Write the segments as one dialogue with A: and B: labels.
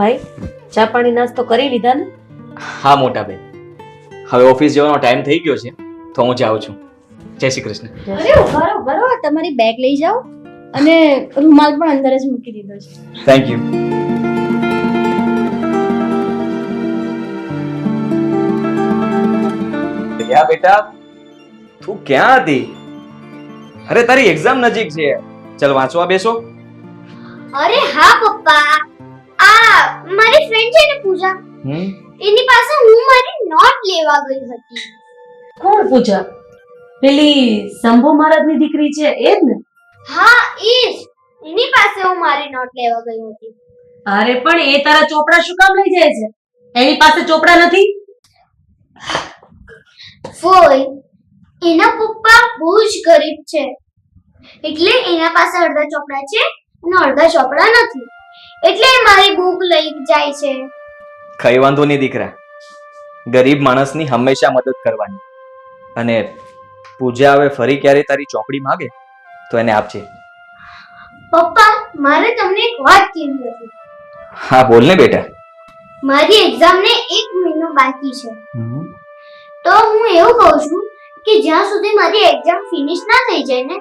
A: ભાઈ, ચા પાણી નાસ્તો કરી લીધા ને?
B: હા મોટા બેન, હવે ઓફિસ જવાનો ટાઈમ થઈ ગયો છે તો હું જાઉં છું. જય શ્રી કૃષ્ણ.
C: અરે ઉભા રહો, ઉભા રહો. તમારી બેગ લઈ જાઓ અને રૂમાલ પણ અંદર જ મૂકી દીધો છે.
B: Thank you. યા બેટા, તું ક્યાં હતી? અરે તારી એક્ઝામ નજીક છે, ચલ વાંચવા બેસો.
C: અરે હા પપ્પા, આ મારી ફ્રેન્ડ છે ને પૂજા, એની પાસે હું મારી નોટ લેવા ગઈ હતી.
A: કોણ પૂજા? પેલી શંભુ મહારાજની દીકરી છે એ જ ને?
C: હા એ જ, એની પાસે હું મારી નોટ લેવા ગઈ હતી.
A: અરે પણ એ તારા ચોપડા શું કામ લઈ જાય છે? એની પાસે ચોપડા નથી?
C: ફોઈ, એના પપ્પા બહુ જ ગરીબ છે, એટલે એના પાસે અડધા ચોપડા છે અને અડધા ચોપડા નથી, એટલે એ મારી બુક લઈ જાય છે.
B: કઈ વાંધો નહીં દીકરા, ગરીબ માણસની હંમેશા મદદ કરવાની. અને પૂજા હવે ફરી ક્યારે તારી ચોપડી માંગે તો એને આપજે.
C: પપ્પા, મારે તમને એક વાત કહેવી હતી.
B: હા બોલ ને બેટા.
C: મારી એક્ઝામને 1 મહિનો બાકી છે, તો હું એવું કહું છું કે જ્યાં સુધી મારી એક્ઝામ ફિનિશ ના થઈ જાય ને,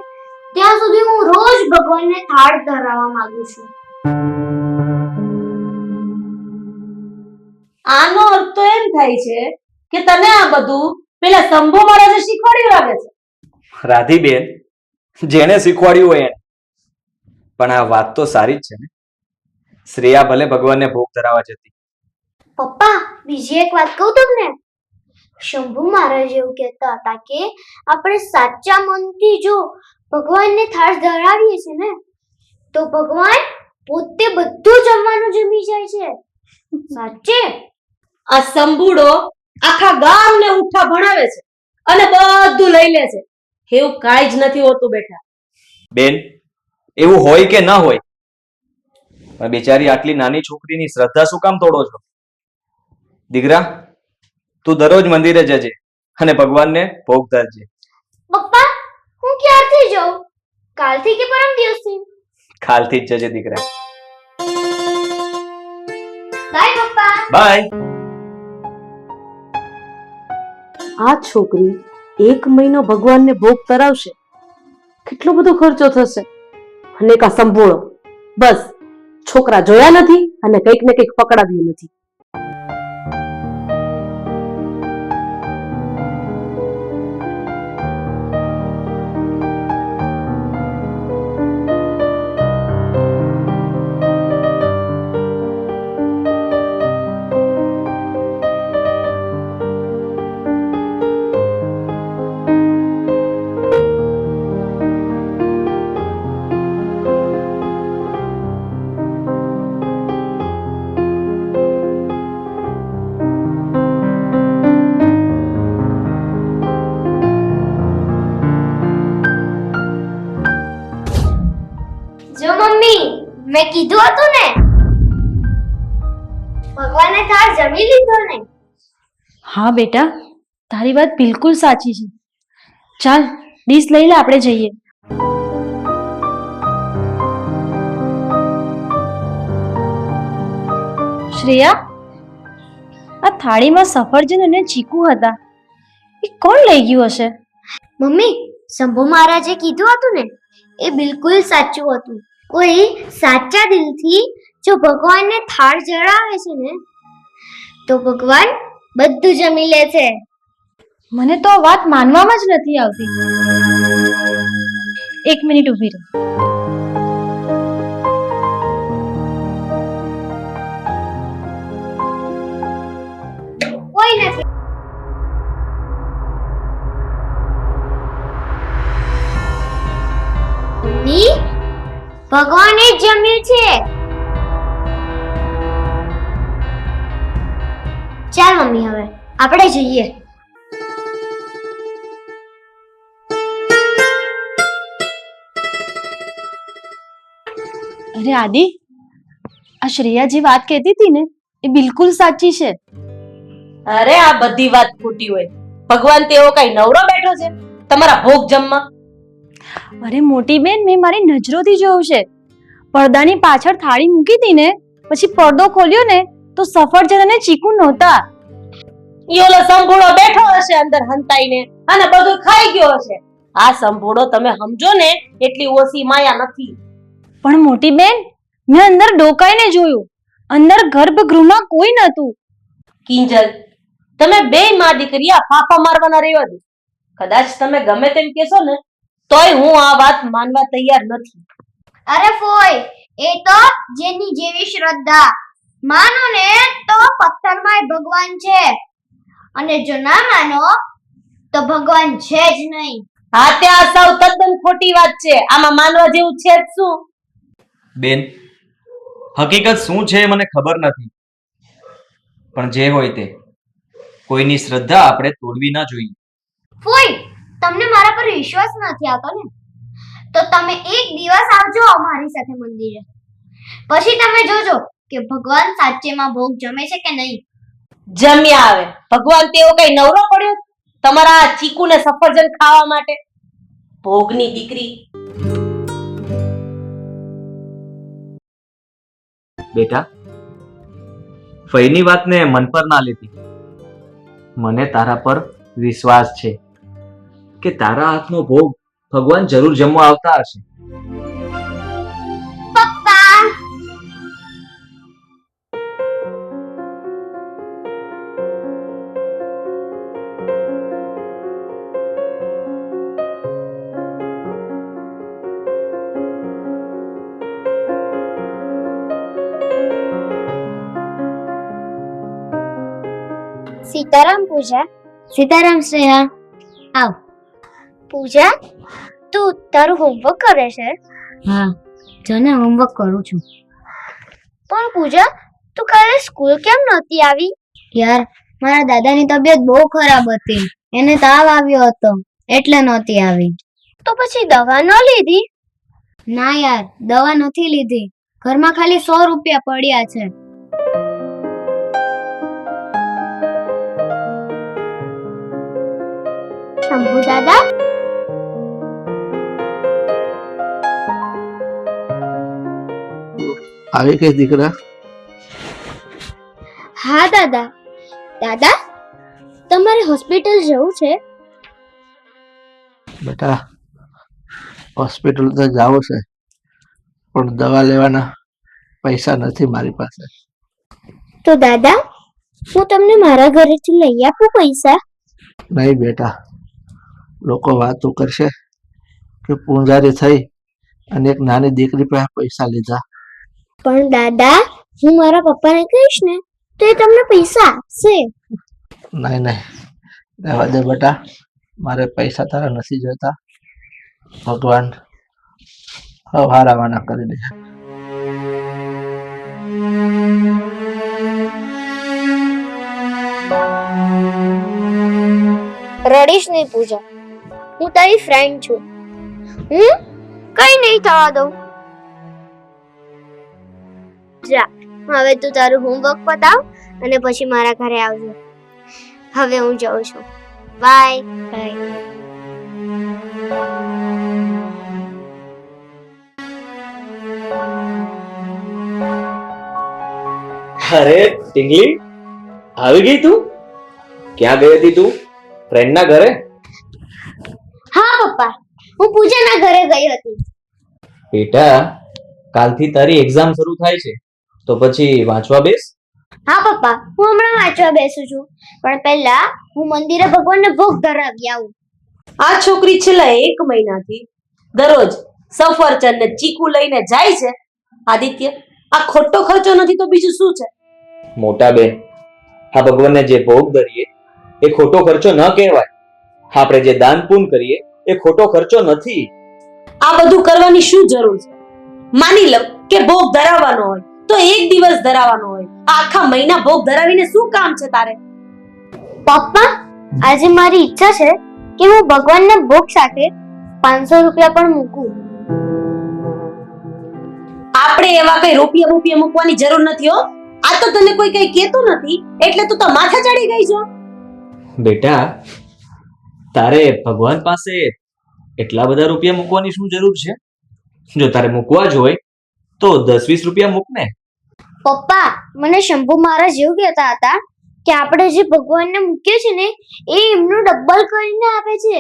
C: ત્યાં સુધી હું રોજ ભગવાનને થાળ ધરાવવા માંગુ છું.
A: આનો અર્થ તો એમ થાય છે કે તને આ બધું પેલા શંભુ મહારાજે શીખવાડ્યું લાગે છે.
B: રાધીબેન, જેને શીખવાડ્યું હોય એને. પણ આ વાત તો સારી જ છે ને. શ્રેયા ભલે ભગવાનને ભોગ ધરાવવા જતી.
C: પપ્પા, બીજી એક વાત કહું તમને. શંભુ મહારાજ એવું કહેતા હતા કે આપણે સાચા મનથી જો ભગવાનને થાળ ધરાવીએ છે ને, તો ભગવાન પોતે બધું જમવાનું જમી જાય છે. સાચે?
A: આ શંભુડો આખા ગામને ઉઠા ભણાવે છે અને બધું લઈ લે છે. એવું કાંઈ જ નથી હોતું બેટા.
B: બેન, એવું હોય કે ન હોય, પણ બિચારી આટલી નાની છોકરીની શ્રદ્ધા શું કામ તોડો છો? દીકરા, તું દરરોજ મંદિરે જજે અને ભગવાનને ભોગ ધરજે.
C: પપ્પા, હું ક્યારથી જાઉં? કાલથી કે પરમ દિવસથી?
B: કાલથી જ જજે દીકરા.
C: બાય પપ્પા.
B: બાય.
A: આ છોકરી 1 મહિનો ભગવાનને ભોગ ધરાવશે, કેટલો બધો ખર્ચો થશે. અને કા સંભોળો, બસ છોકરા જોયા નથી અને કંઈક ને કંઈક પકડાવ્યું નથી.
C: જો મમ્મી, મેં કીધું હતું ને, ભગવાને થાળ જમી લીધો ને.
D: હા બેટા, તારી વાત બિલકુલ સાચી છે. ચાલ ડીશ લઈ લે, આપણે જઈએ. શ્રેયા, આ થાળીમાં સફરજન અને ચીકુ હતા, એ કોણ લઈ ગયું હશે?
C: મમ્મી, શંભુ મહારાજે કીધું હતું ને, એ બિલકુલ સાચું હતું. કોઈ સાચા દિલથી જો ભગવાનને થાળ ચડાવે છે ને, તો ભગવાન બધું જમી લે છે.
D: મને તો આ વાત માનવામાં જ નથી આવતી. 1 મિનિટ ઊભી રહો.
C: કોઈ નથી. મમ્મી, ભગવાને જ જમ્યું છે. ચાલ મમ્મી, હવે આપણે જઈએ.
D: અરે આદિ, આ શ્રેયા જે વાત કહેતી હતી ને, એ બિલકુલ સાચી છે.
A: અરે આ બધી વાત ખોટી હોય. ભગવાન તેવો કઈ નવરો બેઠો છે તમારા ભોગ જમવા?
D: અરે મોટી બેન, મેં મારી નજરોથી જોયું છે. પડદાની પાછળ થાળી મૂકી હતી ને, પછી પડદો ખોલ્યો ને તો સફરજન અને ચીકુ નહોતા.
A: ઈ ઓલો સંભોળો બેઠો હશે અંદર હંતાઈને અને બધું ખાઈ ગયો હશે. આ સંભોળો તમે સમજો ને એટલી ઓછી માયા નથી.
D: પણ મોટી બેન, મેં અંદર ડોકાઈને જોયું. અંદર ગર્ભગૃહમાં કોઈ નહોતું.
A: કિંજલ, તમે બે માં દીકરી આ ફાફા મારવાના રહેવા દો. કદાચ તમે ગમે તેમ કેશો ને તોય હું આ વાત માનવા તૈયાર નથી.
C: અરે ફોય, એ તો જેની જેવી શ્રદ્ધા. માનો ને તો પથ્થરમાં ભગવાન છે અને જો ના માનો તો ભગવાન છે જ નહીં.
A: હા, ત્યાં સાવ તદ્દન ખોટી વાત છે. આમાં માનવા જેવું છે જ શું?
B: બેન, હકીકત શું છે મને ખબર નથી, પણ જે હોય તે કોઈની શ્રદ્ધા આપણે તોડવી ના જોઈએ.
C: ફોય, તમને મારા પર વિશ્વાસ નથી આવતો ને? તો તમે એક દિવસ આવજો અમારી સાથે મંદિરે. પછી તમે જોજો કે ભગવાન સાચેમાં ભોગ જમે છે કે નહીં.
A: જમ્યા આવે. ભગવાન તેવો કઈ નવરો પડ્યો તમારા આ ચીકુ ને સફરજન ખાવા માટે? ભોગની દીકરી.
B: બેટા, ફઈની વાતને મન પર ના લેતી. મને તારા પર વિશ્વાસ છે કે તારા હાથનો ભોગ ભગવાન જરૂર જમવા આવતા હશે.
C: પપ્પા, સીતારામ પૂજા. સીતારામ શ્રેયા, આવ. પૂજા, તું તારું હોમવર્ક કરે છે? હા, જને હોમવર્ક કરું છું. પણ પૂજા, તું કાલે સ્કૂલ કેમ નહોતી આવી? યાર, મારા દાદાની તબિયત બહુ ખરાબ હતી. એને તાવ આવ્યો હતો એટલે નહોતી આવી. તો પછી દવા ન લીધી? ના યાર, દવા નથી લીધી. ઘરમાં ખાલી 100 રૂપિયા પડ્યા છે. શંભુ દાદા,
E: આવી ગઈ દીકરા?
C: હા દાદા. દાદા, તમારે હોસ્પિટલ જવું છે?
E: બેટા, હોસ્પિટલ તો જાવું છે, પણ દવા લેવાના પૈસા નથી મારી પાસે.
C: તો દાદા, હું તમને મારા ઘરેથી લઈ આપું પૈસા?
E: નહીં બેટા, લોકો વાતો કરશે કે પૂંજારી થઈ અને એક નાની દીકરી પાસે પૈસા લીધા.
C: પણ દાદા, હું મારા પપ્પાને કહીશ ને તો એ તમને પૈસા આપશે.
E: નહીં નહીં, રહેવા દે બેટા, મારે પૈસા તારા નથી જોતા. ભગવાન હારાવાના કરી દે.
C: રડીશ નહીં પૂજા, હું તારી ફ્રેન્ડ છું. હું કઈ નહીં થવા દઉં. જા, હવે તું તારું હોમવર્ક પતાવ અને પછી મારા ઘરે આવજો. હવે હું જાઉં છું. Bye bye.
B: અરે ટીંગલી, આવી ગઈ તું? ક્યાં ગઈ હતી તું? ફ્રેન્ડ ના ઘરે?
C: હા પપ્પા, હું પૂજાના ઘરે ગઈ હતી.
B: બેટા, કાલથી તારી એક્ઝામ શરૂ થાય છે, તો પછી વાંચવા બેસ.
C: હા પપ્પા, હું હમણાં વાંચવા બેસું છું, પણ પહેલા હું મંદિરે ભગવાનને ભોગ ધરાવી આવું.
A: આ છોકરી છેલ્લા 1 મહિનાથી દરરોજ સફરજન ને ચીકુ લઈને જાય છે. આદિત્ય, આ ખોટો ખર્ચો નથી તો બીજું શું છે?
B: મોટા બેન, આ ભગવાનને જે ભોગ ધરીએ એ ખોટો ખર્ચો ન કહેવાય. આપણે જે દાન પુણ્ય કરીએ એ ખોટો ખર્ચો નથી.
A: આ બધું કરવાની શું જરૂર છે? માની લો કે ભોગ ધરાવવાનો હોય તો એક દિવસ ધરાવવાનો હોય. આખા મહિના ભોગ ધરાવીને શું કામ છે તારે?
C: પપ્પા, આજે મારી ઈચ્છા છે કે હું ભગવાનને ભોગ સાથે 500 રૂપિયા પણ મૂકું.
A: આપણે એવા કઈ રૂપિયા મૂકવાની જરૂર નથી હો. આ તો તને કોઈ કઈ કહેતું નથી એટલે તું તો માથે ચડી ગઈ છો.
B: બેટા, તારે ભગવાન પાસે એટલા બધા રૂપિયા મૂકવાની શું જરૂર છે? જો તારે મૂકવા જ હોય તો 10-20 રૂપિયા મૂક ને.
C: પપ્પા મને શંભુ મહારાજ એવું કહેતા હતા કે આપણે જે ભગવાનને મૂકીએ છે ને એ એમનું ડબલ કરીને આપે છે.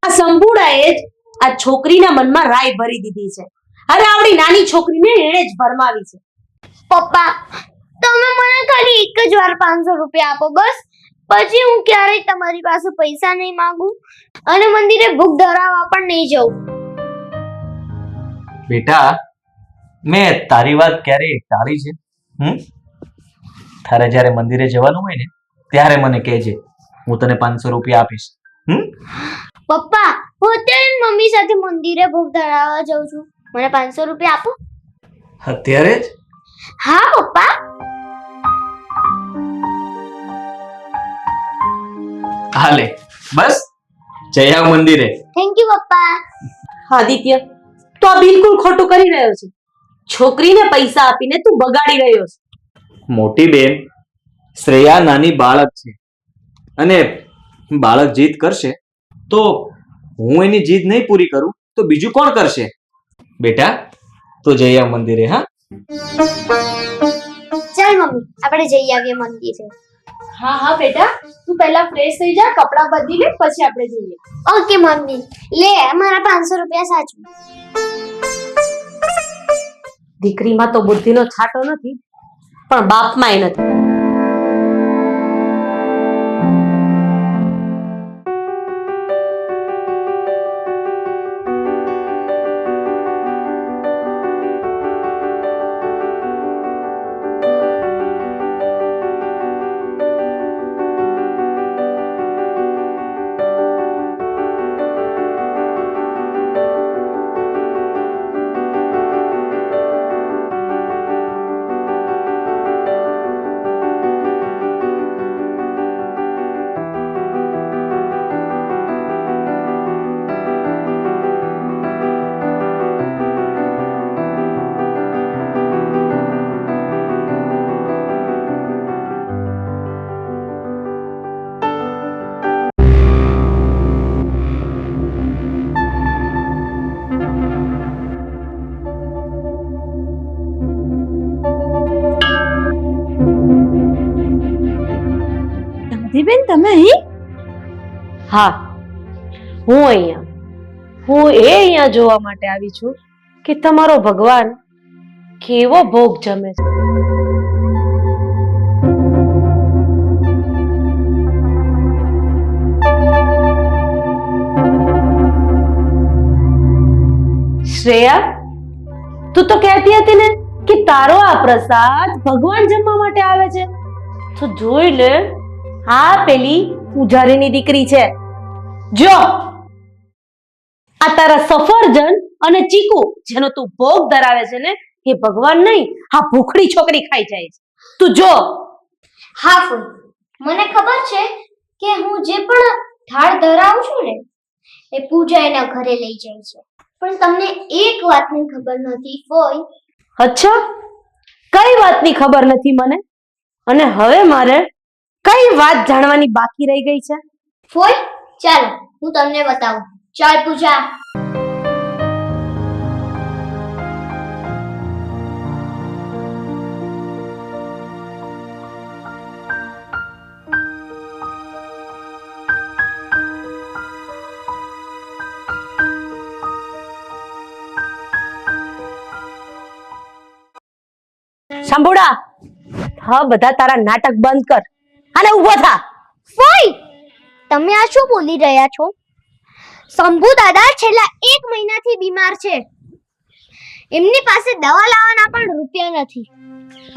A: આ સંપૂર્ણાએ જ આ છોકરીના મનમાં રાય ભરી દીધી છે. અરે આવડી નાની છોકરીને એણે જ ભરમાવી છે.
C: પપ્પા તમે મને ખાલી એક જ વાર 500 રૂપિયા આપો બસ, પછી હું ક્યારેય તમારી પાસે પૈસા નહીં માંગુ અને મંદિરે ભૂખ ધરાવવા પણ નહીં જાઉં.
B: બેટા, મેં તારી વાત ક્યારેય ટાળી છે? તારે જ્યારે મંદિરે જવાનું હોય ને ત્યારે મને કહેજે, હું તને 500 રૂપિયા આપીશ.
C: પપ્પા હું અત્યારે જ મમ્મી સાથે મંદિરે ભૂખ ધરાવવા જાઉં છું, મને 500 રૂપિયા આપો.
B: અત્યારે જ?
C: હા પપ્પા.
B: હાલે બસ જઈ આવ મંદિરે.
C: થેન્ક યુ પપ્પા.
A: આદિત્ય, તો આ બિલકુલ ખોટું કરી રહ્યો છે. છોકરીને પૈસા આપીને તું બગાડી રહ્યો છે.
B: મોટી બેન, શ્રેયા નાની બાળક છે અને બાળક જીદ કરશે તો હું એની જીદ નહીં પૂરી કરું તો બીજું કોણ કરશે? બેટા તો જઈ આવ મંદિરે. હા
C: ચાલ મમ્મી આપણે જઈ આવીએ મંદિરે.
D: હા હા બેટા, તું પહેલા ફ્રેશ થઈ જા, કપડાં બદલી લે, પછી આપણે જઈએ.
C: ઓકે મમ્મી, લે મારા 500 રૂપિયા સાચું.
A: દીકરીમાં તો બુદ્ધિનો છાંટો નથી, પણ બાપમાંય નથી.
D: બેન તમે અહીં?
A: હા, હું અહીંયા જોવા માટે આવી છું કે તમારો ભગવાન કેવો ભોગ જમે છે. શ્રેયા, તું તો કહેતી હતી ને કે તારો આ પ્રસાદ ભગવાન જમવા માટે આવે છે, તો જોઈ લે, આ પેલી પૂજારીની દીકરી છે. જો આ તારા સફરજન અને ચીકુ જેનો તું ભોગ ધરાવે છે ને એ ભગવાન નહીં, આ ભૂખડી છોકરી ખાઈ જાય છે. તું જો.
C: હા ફૂલ, મને ખબર છે કે હું જે પણ થાળ ધરાવું છું ને એ પૂજા એના ઘરે લઈ જાય છે, પણ તમને એક વાતની ખબર નથી ફોઈ.
A: અચ્છા, કઈ વાતની ખબર નથી મને? અને હવે મારે કઈ વાત જાણવાની બાકી રહી ગઈ છે?
C: ફોઈ ચાલો હું તમને બતાવું. ચાલ પૂજા.
A: સાંભળા, હા બધા તારા નાટક બંધ કર અને ઊભો થા.
C: ફોઈ તમે આ શું બોલી રહ્યા છો? શંભુ દાદા છેલ્લા 1 મહિનાથી બીમાર છે, એમની પાસે દવા લાવવાના પણ રૂપિયા નથી.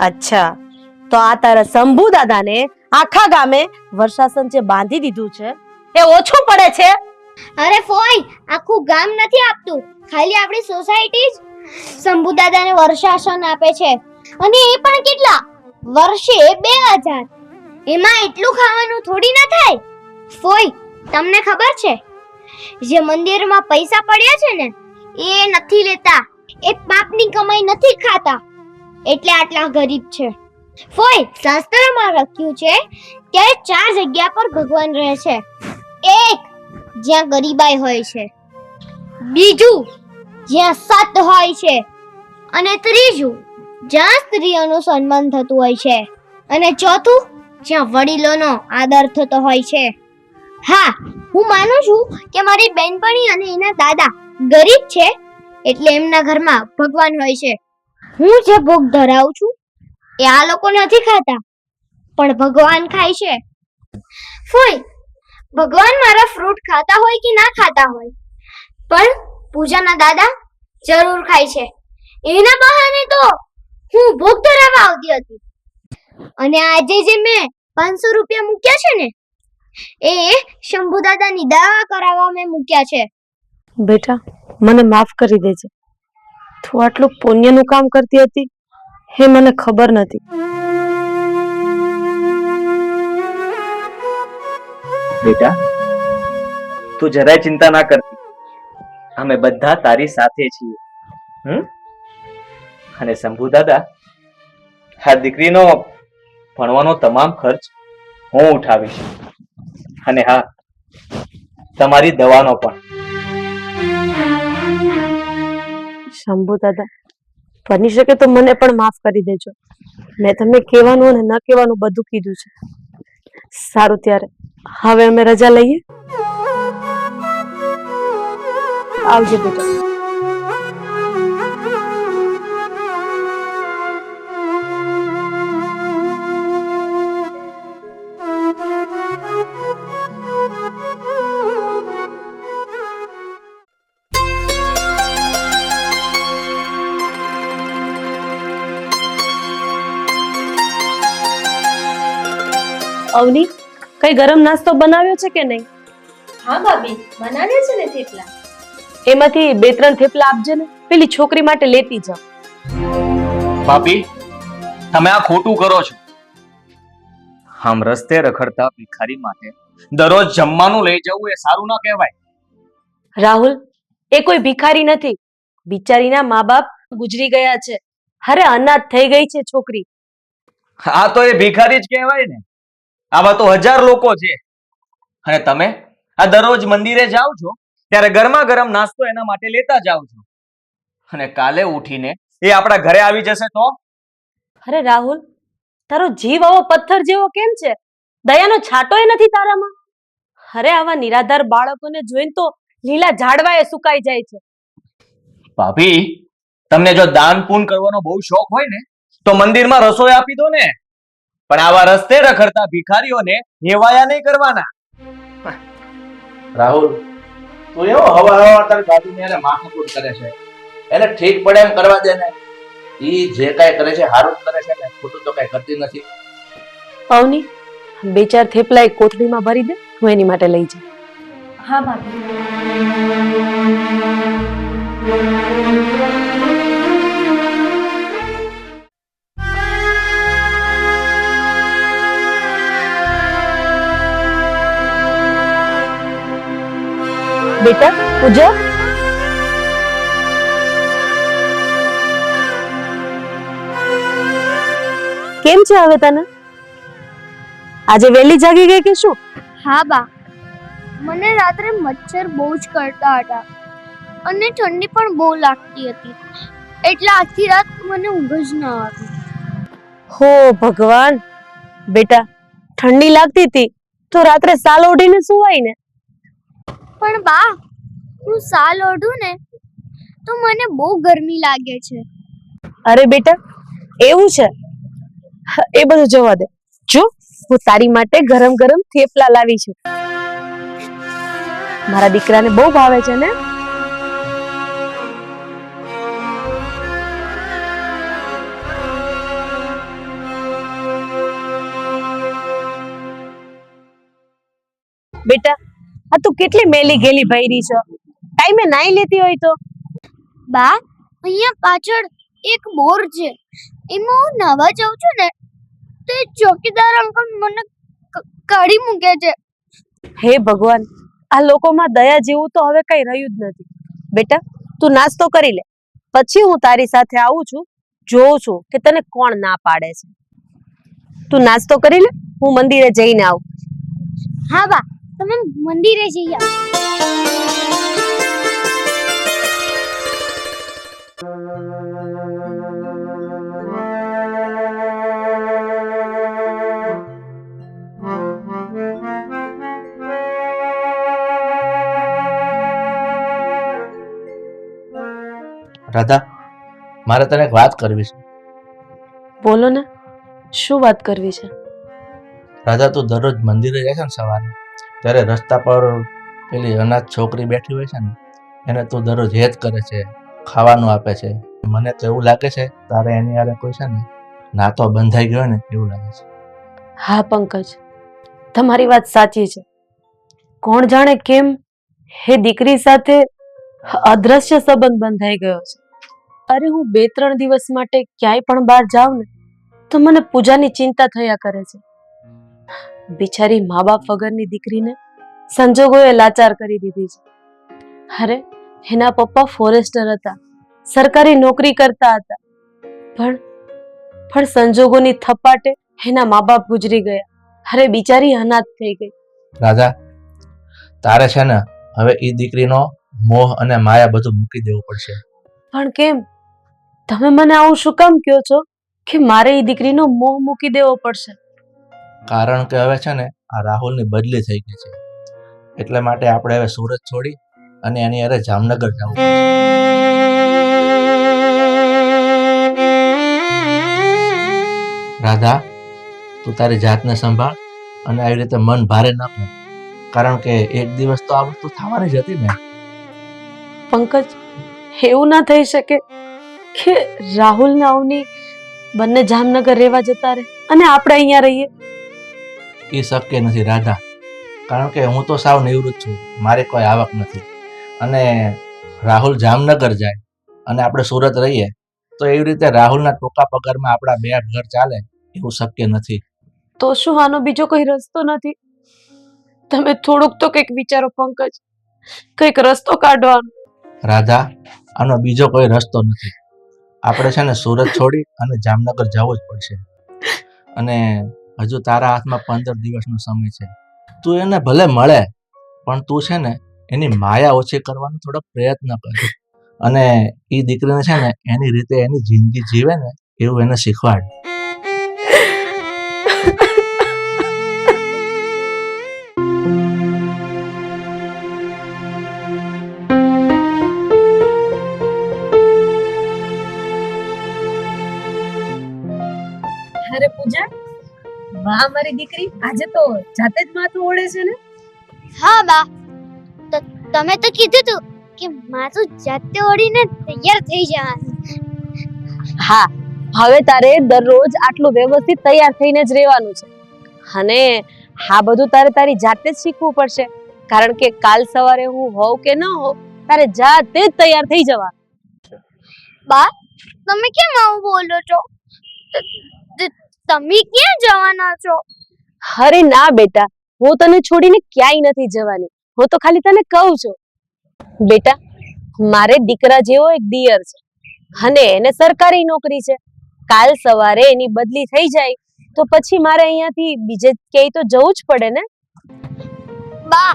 A: અચ્છા, તો આ તારા શંભુ દાદાને આખા ગામે વર્ષાસન જે બાંધી દીધું છે એ ઓછું પડે છે?
C: અરે ફોઈ, આખું ગામ નથી આપતું, ખાલી આપણી સોસાયટી જ શંભુ દાદાને વર્ષાસન આપે છે, અને એ પણ કેટલા? વર્ષે 2000. એમાં એટલું ખાવાનું થોડી ના થાય. ફોઈ તમને ખબર છે, જે મંદિરમાં પૈસા પડ્યા છે ને એ નથી લેતા, એ પાપની કમાઈ નથી ખાતા, એટલે આટલા ગરીબ છે. ફોઈ શાસ્ત્રમાં લખ્યું છે કે 4 જગ્યા પર ભગવાન રહે છે. એક, જ્યાં ગરીબાઈ હોય છે, બીજું જ્યાં સત હોય છે, અને ત્રીજું જ્યાં સ્ત્રીઓનું સન્માન થતું હોય છે, અને ચોથું જ્યાં વડીલોનો આદર થતો હોય છે. હા, હું માનું છું કે મારી બેનપણી અને એના દાદા ગરીબ છે, એટલે એમના ઘરમાં ભગવાન હોય છે. હું જે ભોગ ધરાવું છું એ આ લોકો નથી ખાતા, પણ ભગવાન ખાય છે. ફોઈ, ભગવાન મારા ફ્રૂટ ખાતા હોય કે ના ખાતા હોય, પણ પૂજાના દાદા જરૂર ખાય છે. એના બહાને તો હું ભોગ ધરાવવા આવતી હતી, અને આજે જે મેં 500 રૂપિયા મૂક્યા છે ને, એ શંભુ દાદાની દવા કરાવવા મેં મૂક્યા છે.
A: બેટા, મને માફ કરી દેજે. તું આટલું પુણ્યનું કામ કરતી હતી એ મને ખબર નથી.
B: બેટા, તું જરાય ચિંતા ના કરતી. અમે બધા તારી સાથે છીએ. અને શંભુ દાદા, આ દીકરીનો ભણવાનો તમામ ખર્ચ હું ઉઠાવીશ. અને હા, તમારી દવાનો પણ.
A: શંભુ દાદા, બની શકે તો મને પણ માફ કરી દેજો. મેં તમને કહેવાનું અને ન કહેવાનું બધું કીધું છે. સારું, ત્યારે હવે અમે રજા લઈએ. આવજો બેટા. અવની, કઈ ગરમ નાસ્તો બનાવ્યો છે કે નહીં?
D: હા ભાભી, બનાવ્યા છે ને થેપલા.
A: એમાંથી 2-3 થેપલા આપજે ને, પેલી છોકરી માટે લેતી જાવ.
B: ભાભી, તમે આ ખોટું કરો છો. આમ રસ્તે રખડતા ભિખારી માટે દરરોજ જમવાનું લઈ જવું એ સારું ના કહેવાય.
A: રાહુલ, એ કોઈ ભિખારી નથી. બિચારીના મા-બાપ ગુજરી ગયા છે. અરે, અનાથ થઈ ગઈ છે છોકરી.
B: આ તો એ ભિખારી જ કહેવાય ને. આવા તો 1000 લોકો છે. અને તમે આ દરરોજ મંદિરે જાઓ છો ત્યારે ગરમા ગરમ નાસ્તો એના માટે લેતા જાઓ છો, અને કાલે ઉઠીને એ આપણા ઘરે આવી જશે તો?
A: અરે રાહુલ, તારો જીવ આવો પથ્થર જેવો કેમ છે? દયાનો છાંટોય નથી તારામાં? અરે, આવા નિરાધાર બાળકોને જોઈને તો લીલા ઝાડવાએ સુકાઈ જાય છે.
B: ભાભી, તમને જો દાન પુણ્ય કરવાનો બહુ શોખ હોય ને તો મંદિરમાં રસોઈ આપી દો ને. પણ આવા રસ્તે રખડતા ભિખારીઓને હેવાયા નહીં કરવાના.
E: રાહુલ, તું એવો હવા તારી ભાભીને એને માથાકૂટ કરે છે. એને ઠીક પડે એમ કરવા દે ને. ઈ જે કાંઈ કરે છે સારું જ કરે છે ને, ખોટું તો કાંઈ કરતી નથી.
A: અવની, 2-4 થેપલા એક કોથળીમાં ભરી દે, હું એની માટે લઈ જાઉં.
D: હા ભાભી.
A: બેટા, પૂજા, કેમ છે હવે તને? આજે વહેલી જાગી ગઈ કે શું?
C: હા બા, મને રાત્રે મચ્છર બહુ જ કરતા હતા અને ઠંડી પણ બહુ લાગતી હતી, એટલે આખી રાત મને ઊંઘ જ ન આવી.
A: હો ભગવાન! બેટા, ઠંડી લાગતી હતી તો રાત્રે સાલ ઓઢીને સુવાય ને.
C: પણ બા, હું સાલ ઓઢું ને તો મને બહુ ગરમી લાગે છે.
A: અરે બેટા, એવું છે? એ બધું જવા દે. જો, હું તારી માટે ગરમ ગરમ થેપલા લાવી છું. મારા દીકરાને બહુ ભાવે છે ને. બેટા, આ તું કેટલી મેલી ગેલી ભયરી છો. ટાઈમે નાઈ લેતી હોય તો.
C: બા, અહીંયા પાછળ એક બોર છે, એમાં હું નાવા જાઉં છું ને તો એ ચોકીદાર અંકલ મને કાઢી મૂકે છે.
A: હે ભગવાન, આ લોકોમાં દયા જેવું તો હવે કઈ રહ્યું જ નથી. બેટા, તું નાસ્તો કરી લે, પછી હું તારી સાથે આવું છું. જોઉં છું કે તને કોણ ના પાડે છે. તું નાસ્તો કરી લે, હું મંદિરે જઈને આવું.
C: હા બા, તમે મંદિરે જઈ આવો.
E: રાધા, મારે તને એક વાત કરવી છે.
A: બોલો ને, શું વાત કરવી છે?
E: રાધા, તું દરરોજ મંદિરે જાય છે ને સવારે, ત્યારે રસ્તા પર પેલી અનાથ છોકરી બેઠી હોય છે ને, એને તું દરરોજ હેત કરે છે, ખાવાનું આપે છે. મને તો એવું લાગે છે તારે એની હારે કોઈ છે ને નાતો બંધાઈ ગયો ને એવું લાગે છે.
A: હા પંકજ, તમારી વાત સાચી છે. કોણ જાણે કેમ એ દીકરી સાથે અદ્રશ્ય સંબંધ બંધાઈ ગયો છે. અરે હું 2-3 દિવસ માટે ક્યાંય પણ બહાર જાઉં ને તો મને પૂજાની ચિંતા થયા કરે છે. બિચારી મા બાપ વગરની દીકરીને સંજોગોએ લાચાર કરી દીધી છે. અરે એના પપ્પા ફોરેસ્ટર હતા, સરકારી નોકરી કરતા હતા, પણ સંજોગોની થપાટે એના મા બાપ ગુજરી ગયા. અરે બિચારી અનાથ થઈ ગઈ.
E: રાધા, તારે છે ને હવે એ દીકરીનો મોહ અને માયા બધું મૂકી દેવું પડશે.
A: પણ કેમ? તમે મને આવું શું કામ કહો છો કે મારે એ દીકરીનો મોહ મૂકી દેવો પડશે?
E: કારણ કે હવે છે ને આ રાહુલની બદલી થઈ ગઈ છે, એટલે માટે આપણે હવે સુરત છોડી અને એની હારે જામનગર જવું પડશે. રાધા, તું તારી જાતને સંભાળ અને આવી રીતે મન ભારે ન કર, કારણ કે એક દિવસ તો આ વસ્તુ થવાની જ હતી ને.
A: પંકજ, એવું ના થઈ શકે કે રાહુલ ને અવની બંને જામનગર રહેવા જતા રહે અને આપણે અહીંયા રહીએ?
E: એ શક્ય નથી રાધા, કારણ કે હું તો સાવ નિવૃત્ત છું, મારી કોઈ આવક નથી. અને રાહુલ જામનગર જાય અને આપણે સુરત રહીએ તો એવી રીતે રાહુલના ટૂંકા પગારમાં આપણા 2 ઘર ચાલે એવું શક્ય નથી.
A: તો શું આનો બીજો કોઈ રસ્તો નથી? તમે થોડુંક તો કંઈક વિચારો પંકજ, કંઈક રસ્તો કાઢવાનો.
E: રાધા, આનો બીજો કોઈ રસ્તો નથી. આપણે છે ને સુરત છોડી અને જામનગર જવું જ પડશે. અને હજુ તારા હાથમાં 15 દિવસનો સમય છે. તું એને ભલે મળે, પણ તું છે ને એની માયા ઓછી કરવાનો થોડો પ્રયત્ન કર અને એ દીકરીને છે ને એની રીતે એની જિંદગી જીવે ને એવું એને શીખવાડ.
D: અરે પૂજા, વાહ મારી દીકરી, આજે તો જાતે જ માથું ઓળે છે ને?
C: હા બા, તમે તો કીધું તું કે માથું જાતે ઓળીને તૈયાર થઈ જવાનું.
A: હા, હવે તારે દરરોજ આટલું વ્યવસ્થિત તૈયાર થઈને જ રહેવાનું છે. અને આ બધું તારે તારી જાતે જ શીખવું પડશે, કારણ કે કાલ સવારે હું હોવ કે ન હોવ, તારે જાતે જ તૈયાર થઈ જવા.
C: બા, તમે કેમ આવું બોલો છો? તમે ક્યાં જવાના છો?
A: અરે ના બેટા, હું તને છોડીને ક્યાંય નથી જવાની. હું તો ખાલી તને કહું છું. બેટા, મારે દીકરા જેવો એક દિયર છે અને એને સરકારી નોકરી છે. કાલ સવારે એની બદલી થઈ જાય તો પછી મારે અહીંયાથી બીજે ક્યાંય તો જવું જ પડે ને.
C: બા,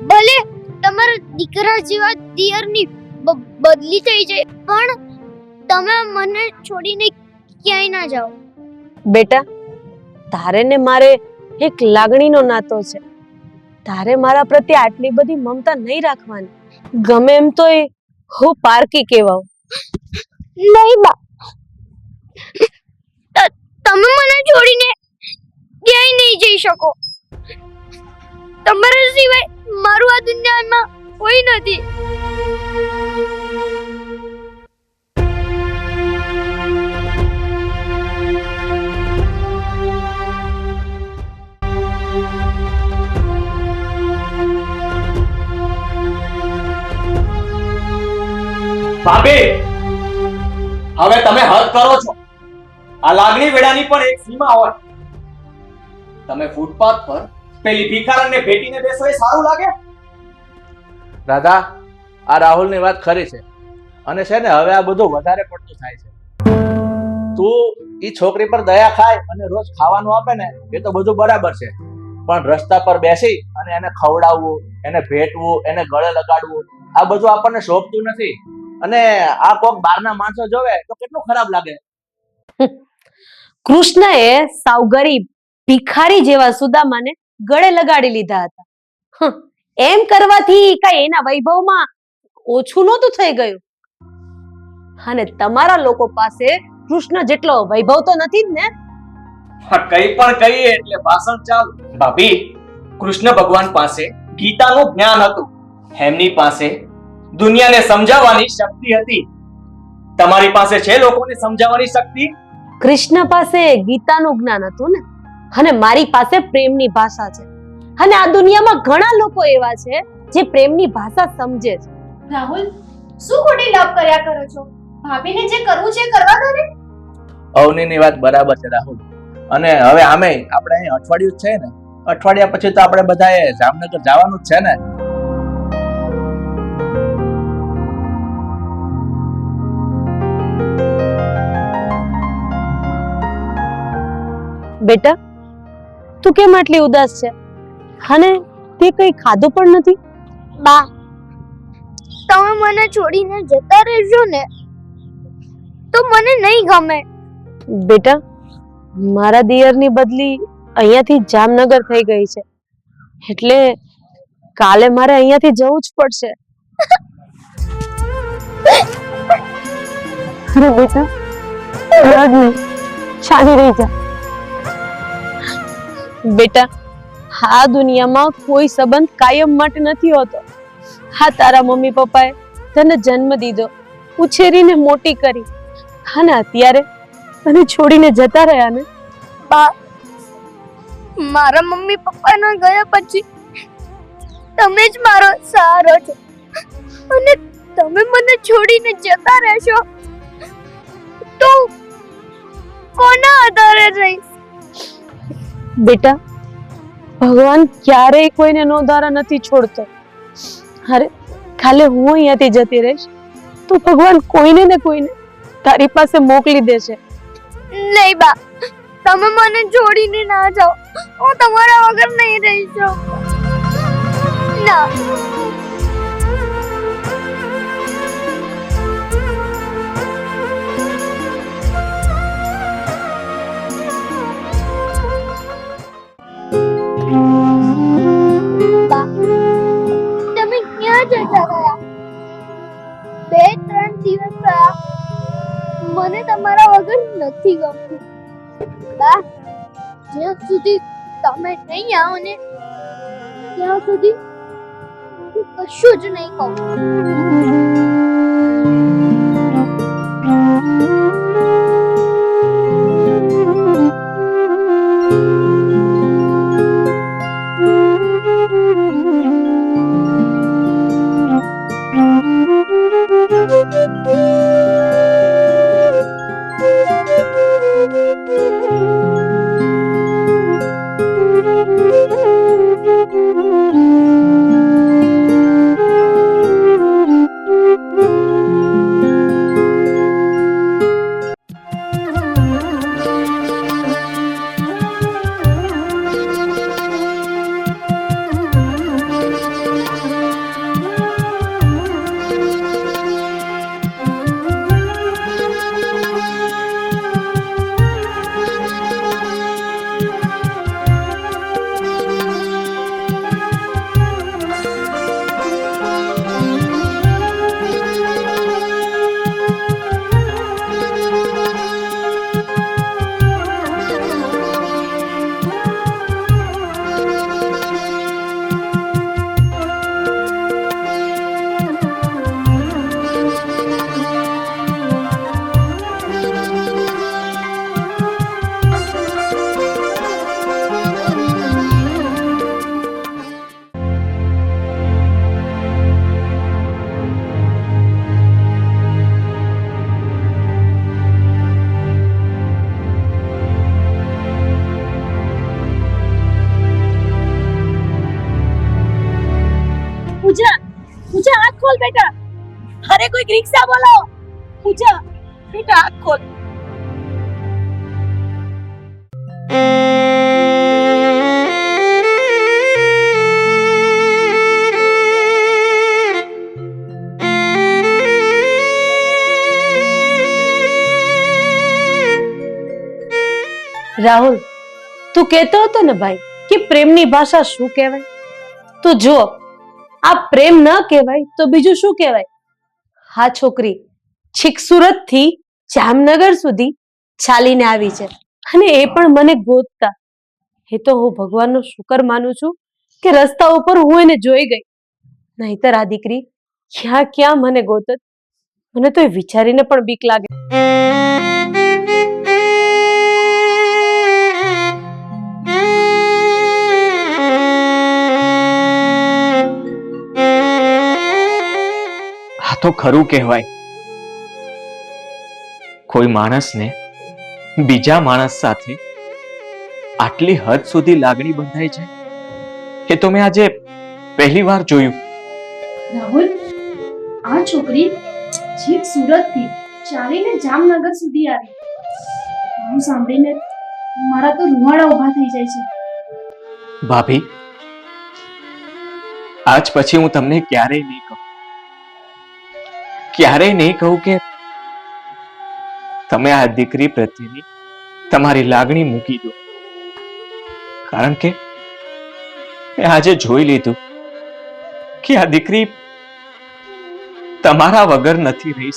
C: ભલે તમારા દીકરા જેવા દિયરની બદલી થઈ જાય, પણ તમે મને છોડીને ક્યાંય ના જાઓ.
A: બેટા, તારે ને મારે એક લાગણીનો નાતો છે. તારે મારા પ્રત્યે આટલી બધી મમતા નહીં રાખવાની. ગમે એમ તો હું પારકી કહેવાઉં.
C: નહીં બા, તમે મને છોડીને ક્યાંય નહીં જઈ શકો. તમારા સિવાય મારું આ દુનિયામાં કોઈ નથી.
B: ભાભી, હવે તમે હદ કરો છો. આ લાગણી વેડાની પણ એક સીમા હોય. તમે ફૂટપાથ પર પેલી ભિખારણને ભેટીને બેસો એ સારું લાગે?
E: રાધા, આ રાહુલની વાત ખરી છે અને છે ને હવે આ બધું વધારે પડતું થાય છે. તું ઈ છોકરી પર દયા ખાય અને રોજ ખાવાનું આપે ને એ તો બધું બરાબર છે, પણ રસ્તા પર બેસી અને એને ખવડાવવું, એને ભેટવું, એને ગળે લગાડવું, આ બધું આપણને શોભતું નથી. અને આ કોક બહારના માણસો જોવે તો કેટલું ખરાબ લાગે.
A: કૃષ્ણએ સાવ ગરીબ ભિખારી જેવા સુદામાને ગળે લગાડી લીધા હતા. એમ કરવાથી કઈ એના વૈભવમાં ઓછું નહોતું થઈ ગયું. અને તમારા લોકો પાસે કૃષ્ણ જેટલો વૈભવ તો નથી જ ને.
B: હા, કઈ પણ કહીએ એટલે ભાષણ ચાલુ. ભાભી, કૃષ્ણ ભગવાન પાસે ગીતાનું જ્ઞાન હતું. એમની પાસે દુનિયાને સમજાવવાની શક્તિ હતી. તમારી પાસે છે લોકોને સમજાવવાની શક્તિ?
A: કૃષ્ણ પાસે ગીતાનું જ્ઞાન હતું ને, અને મારી પાસે પ્રેમની ભાષા છે. અને આ દુનિયામાં ઘણા લોકો એવા છે જે પ્રેમની ભાષા સમજે છે.
D: રાહુલ, શું ખોટી લપ કર્યા કરો છો? ભાભીને જે કરવું છે કરવા દો ને.
E: અવનીની વાત બરાબર છે રાહુલ. અને હવે આમે આપણે અહીં અઠવાડિયું જ છે ને, અઠવાડિયા પછી તો આપણે બધાએ જામનગર જવાનું જ છે ને.
A: બેટા, તું કેમ આટલી ઉદાસ છે? અને તે કઈ ખાધું પણ નથી?
C: બા, તમે મને છોડીને જતા રહેશો ને તો મને નહીં ગમે.
A: બેટા, મારા દિયરની બદલી અહીંયાથી જામનગર થઈ ગઈ છે, એટલે કાલે મારે અહીંયાથી જવું જ પડશે. અરે બેટા, રડ નહીં, શાંતિ રહી જા. બેટા, આ દુનિયામાં કોઈ સંબંધ કાયમ માટે નથી હોતો. હા, તારા મમ્મી પપ્પાએ તને જન્મ દીધો, ઉછેરીને મોટી કરી, અને અત્યારે તને છોડીને જતા રહ્યા ને.
C: બા, મારા મમ્મી પપ્પાના ગયા પછી તમે જ મારો સહારો છો, અને તમે મને છોડીને જતા રહેશો તો કોના આધારે રહીશ?
A: બેટા, ભગવાન ક્યારેય કોઈને નોંધારા નથી છોડતો. અરે, કાલે હું અહીંયાથી જતી રહીશ તો ભગવાન કોઈને ને કોઈને તારી પાસે મોકલી દેશે.
C: નહીં બા, તમે મને છોડીને ના જાઓ, હું તમારા વગર નહીં રહી શકું. ના. બા, તમે ક્યાં જતા રહ્યા? 2-3 દિવસ થયા, મને તમારા વગર નથી ગમતું. બા, જ્યાં સુધી તમે નહીં આવો ને ત્યાં સુધી હું કશું જ નહીં કહું.
A: પૂજા, પૂજા, આંખ ખોલ બેટા. અરે કોઈ રિક્ષા બોલો. પૂજા, બેટા આંખ ખોલ. રાહુલ, તું કહેતો હતો ને ભાઈ કે પ્રેમની ભાષા શું કહેવાય? તો જો આ પ્રેમ ન કહેવાય તો બીજું શું કહેવાય? હા છોકરી, છેક સુરત થી જામનગર સુધી ચાલીને આવી છે, અને એ પણ મને ગોતતા. એ તો હું ભગવાનનો શુકર માનું છું કે રસ્તા ઉપર હું એને જોઈ ગઈ, નહીતર આ દીકરી ક્યાં ક્યાં મને ગોતત. મને તો એ વિચારીને પણ બીક લાગે.
B: આ તો ખરું કહેવાય, કોઈ માણસને બીજા માણસ સાથે આટલી હદ સુધી લાગણી બંધાય છે, એ તો મેં આજે પહેલી વાર જોયું.
D: રાહુલ, આ છોકરી છેક સુરતથી ચાલીને જામનગર સુધી આવી. હું સાંભળીને મારા તો રૂવાડા ઊભા થઈ જાય છે.
B: ભાભી, આજ પછી હું તમને ક્યારેય નહીં કહું કે તમે આ દીકરી પ્રત્યેની તમારી લાગણી મૂકી દો, કારણ કે મેં આજે જોઈ લીધું કે આ દીકરી તમારા વગર નથી રહી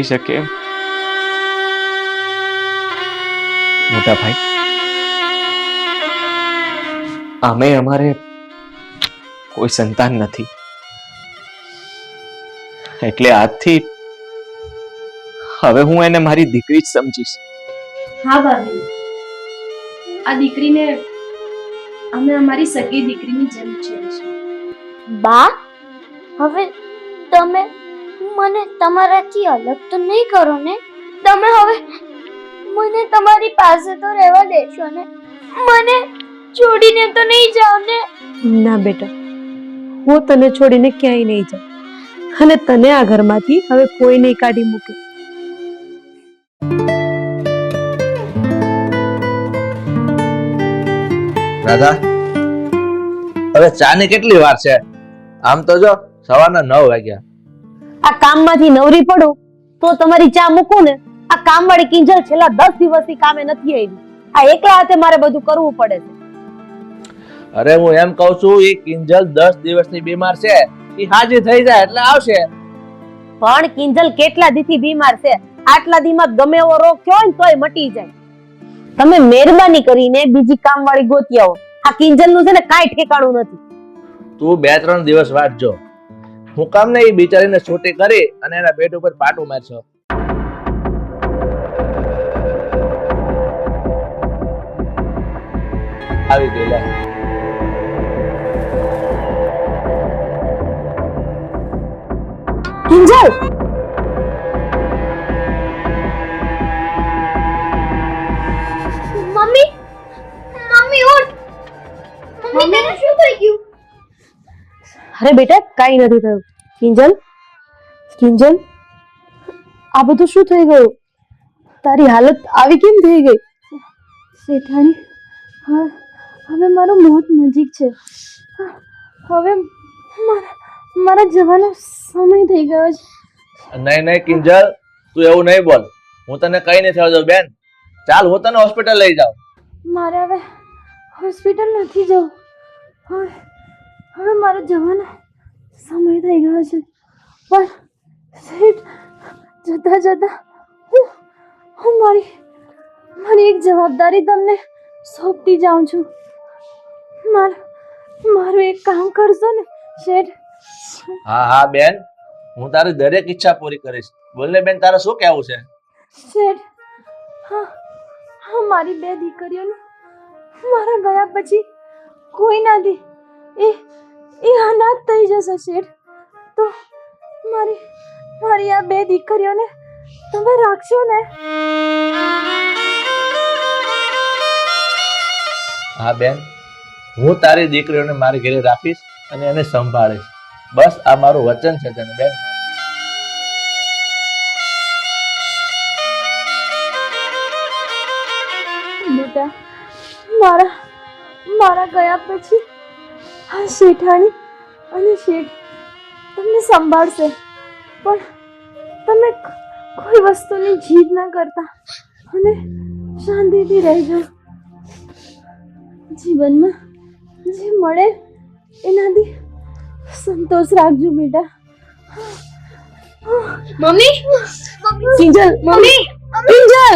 B: શકે એમ. મોટા ભાઈ, અમારે કોઈ સંતાન નથી, એટલે આજથી હવે હું એને મારી દીકરી જ સમજીશ.
D: હા ભાભી, આ દીકરીને અમે અમારી સગી દીકરીની જેમ ઉછેરીશું.
C: બા, હવે તમે મને તમારાથી અલગ તો નહીં કરો ને? તમે હવે મને તમારી પાસે તો રહેવા દેશો ને? મને છોડીને તો નહીં જાઓ ને?
A: ના બેટા, હું તને છોડીને ક્યાંય નહીં જાઉં, અને તને આ ઘરમાંથી હવે કોઈ નહીં કાઢી મૂકે.
E: રાધા, હવે ચાની કેટલી વાર છે? આમ તો જો સવારના 9 વાગ્યા.
A: આ કામમાંથી નવરી પડું તો તમારી ચા મૂકું ને, આ કામવાળી કિંજલ છેલ્લા 10 દિવસથી કામે નથી આવી. આ એકલા હાથે મારે બધું કરવું પડે છે.
E: અરે હું એમ કહું છું, એ કિંજલ 10 દિવસની બીમાર છે, એ હાજી થઈ જાય એટલે આવશે.
A: પણ કિંજલ કેટલા દીથી બીમાર છે? આટલા દીમાં ગમે એવો રોગ થયો હોય ને તોય મટી જાય. તમે મહેરબાની કરીને બીજી કામવાળી ગોતી આવો. આ કિંજલનું છે ને કાંઈ ઠેકાણું નથી.
E: તું 2-3 દિવસ વાંચજો. હું કામ ને એ બિચારીને છૂટી કરી અને એના પેટ ઉપર પાટું મારશો. આવી ગઈ લે.
A: કિંજલ,
C: મમ્મી, મમ્મી ઉઠ. મમ્મી, તને શું થઈ ગયું?
A: અરે બેટા, કાંઈ નથી થયું. કિંજલ, કિંજલ, આ બધું શું થઈ ગયું? તારી હાલત આવી કેમ થઈ ગઈ?
D: શેઠાણી, હવે મારું મોત નજીક છે. હવે મારા જવાનો સમય થઈ ગયો છે.
E: નહીં કિંજલ, તું એવું નહીં બોલ. હું તને કઈ નહીં થવા દઉં બેન. ચાલ, હું તને હોસ્પિટલ લઈ જાઉં.
D: મારે હવે હોસ્પિટલ નથી જવું. હવે મારો જવાનો સમય થઈ ગયો છે. પણ શેઠ, જતા જતા હું મારી એક જવાબદારી તમને સોંપતી જાઉં છું. મારું એક કામ કરશો ને શેઠ?
E: હા બેન, હું તારી દરેક ઈચ્છા પૂરી કરીશ. બોલ ને બેન, તારે શું કહેવું છે?
D: શેઠ, હા, મારી 2 દીકરીઓને મારા ગયા પછી કોઈ નથી, એ અનાથ થઈ જશે શેઠ. તો મારી આ 2 દીકરીઓને તમે રાખશો ને?
E: હા બેન, હું તારી દીકરીઓને મારી ઘરે રાખીશ અને એને સંભાળીશ. બસ આ મારું વચન છે તને બેન.
D: બેટા, મારા ગયા પછી આ શેઠાણી અને શેઠ તમને સંભાળશે, પણ તમે કોઈ વસ્તુની જીદ ના કરતા અને શાંતિથી રહેજો. જીવનમાં જે મળે એનાથી સંતોષ રાખજો બેટા.
C: Mummy
A: Kinjal
C: mummy
A: Kinjal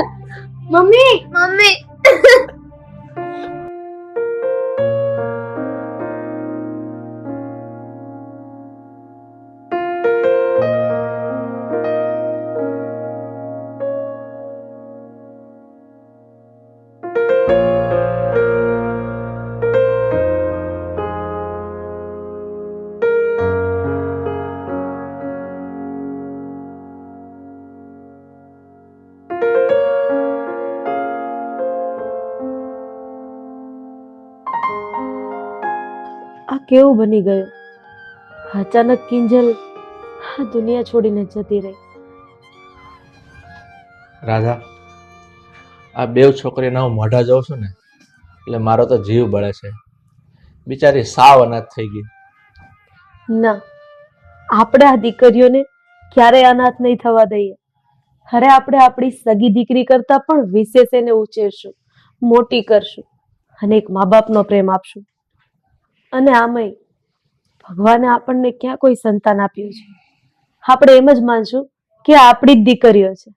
C: mummy mummy
A: આ કેવું બની ગયું? અચાનક કિંજલ આ દુનિયા છોડીને જતી રહી.
E: રાધા, આ બેવ છોકરીના હું મોઢા જોઉં છું ને એટલે મારો તો જીવ બળે છે. બિચારી સાવ અનાથ થઈ ગઈ.
A: ના, આપણે આ દીકરીઓને ક્યારેય અનાથ નહીં થવા દઈએ. અરે આપણે આપણી સગી દીકરી કરતા પણ વિશેષ એને ઉછેરશું, મોટી કરશું અને એક મા બાપનો પ્રેમ આપશું. અને આમય ભગવાને આપણને ક્યાં કોઈ સંતાન આપ્યું છે? આપણે એમ જ માનશું કે આપણી જ દીકરીઓ છે.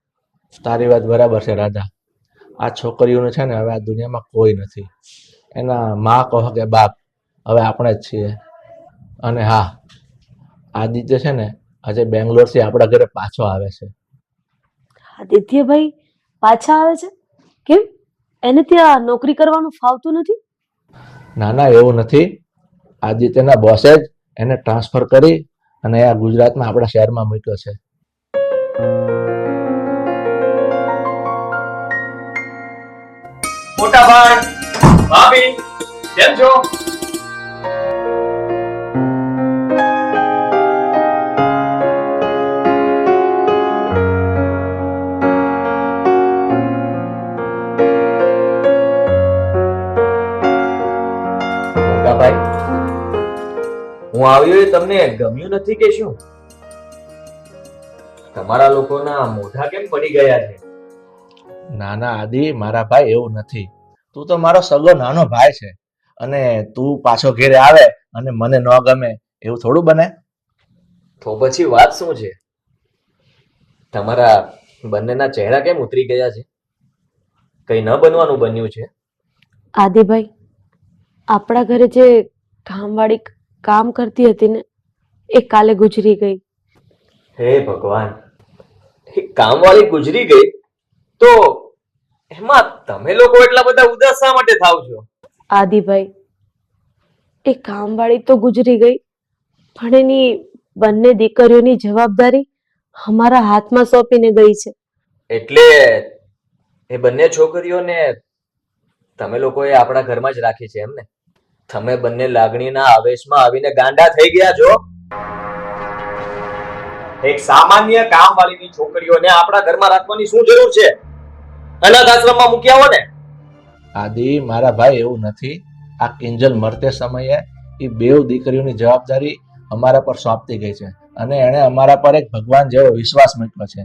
E: તારી વાત બરાબર છે રાધા. આ છોકરીઓને છે ને હવે આ દુનિયામાં કોઈ નથી. એના માં કહો કે બાપ હવે આપણે જ છીએ. અને હા, આદિત્ય છે ને આજે બેંગ્લોરથી આપણા ઘરે પાછો આવે છે.
A: આદિત્યભાઈ પાછા આવે છે? કેમ? એને ત્યાં નોકરી કરવાનું ફાવતું નથી?
E: ના ના, એવું નથી. આદિત્યના બોસે જ એને ટ્રાન્સફર કરી અને આ ગુજરાતમાં આપણા શહેરમાં મૂક્યો છે.
B: મોટા ભાઈ, ભાભી, કેમ છો? મોટા ભાઈ, હું આવ્યો એ તમને ગમ્યું નથી કે શું? તમારા લોકોના મોઢા કેમ પડી ગયા છે?
E: ના ના આદિ, મારા ભાઈ એવું નથી. તું તો મારો સગો નાનો ભાઈ છે અને તું પાછો ઘેરે આવે અને મને ન ગમે એવું થોડું બને?
B: તો પછી વાત શું છે? તમારા બંનેના ચહેરા કેમ ઉતરી ગયા છે? કઈ ન બનવાનું બન્યું છે?
A: આદિભાઈ, આપણા ઘરે જે કામવાળી કામ કરતી હતી ને એ કાલે ગુજરી ગઈ.
B: હે ભગવાન, એ કામવાળી ગુજરી ગઈ તો એમાં તમે લોકો એટલા બધા ઉદાસ શા માટે થાવ છો?
A: આદિભાઈ, એ કામવાળી તો ગુજરી ગઈ પણ એની બંને દીકરીઓની જવાબદારી અમારા હાથમાં સોંપીને ગઈ છે.
B: એટલે એ બંને છોકરીઓને તમે લોકોએ આપણા ઘરમાં જ રાખી છે એમ ને? તમે બંને લાગણીના આવેશમાં આવીને ગાંડા થઈ ગયા છો. એક સામાન્ય કામવાળીની છોકરીઓને આપણા ઘરમાં રાખવાની શું જરૂર છે? અનાથ આશ્રમમાં મૂકી આવો ને.
E: આદિ, મારા ભાઈ એવું નથી. આ કિંજલ મરતે સમયે એ બેવ દીકરીઓની જવાબદારી અમારા પર સોંપતી ગઈ છે અને એણે અમારા પર એક ભગવાન જેવો વિશ્વાસ મૂક્યો છે.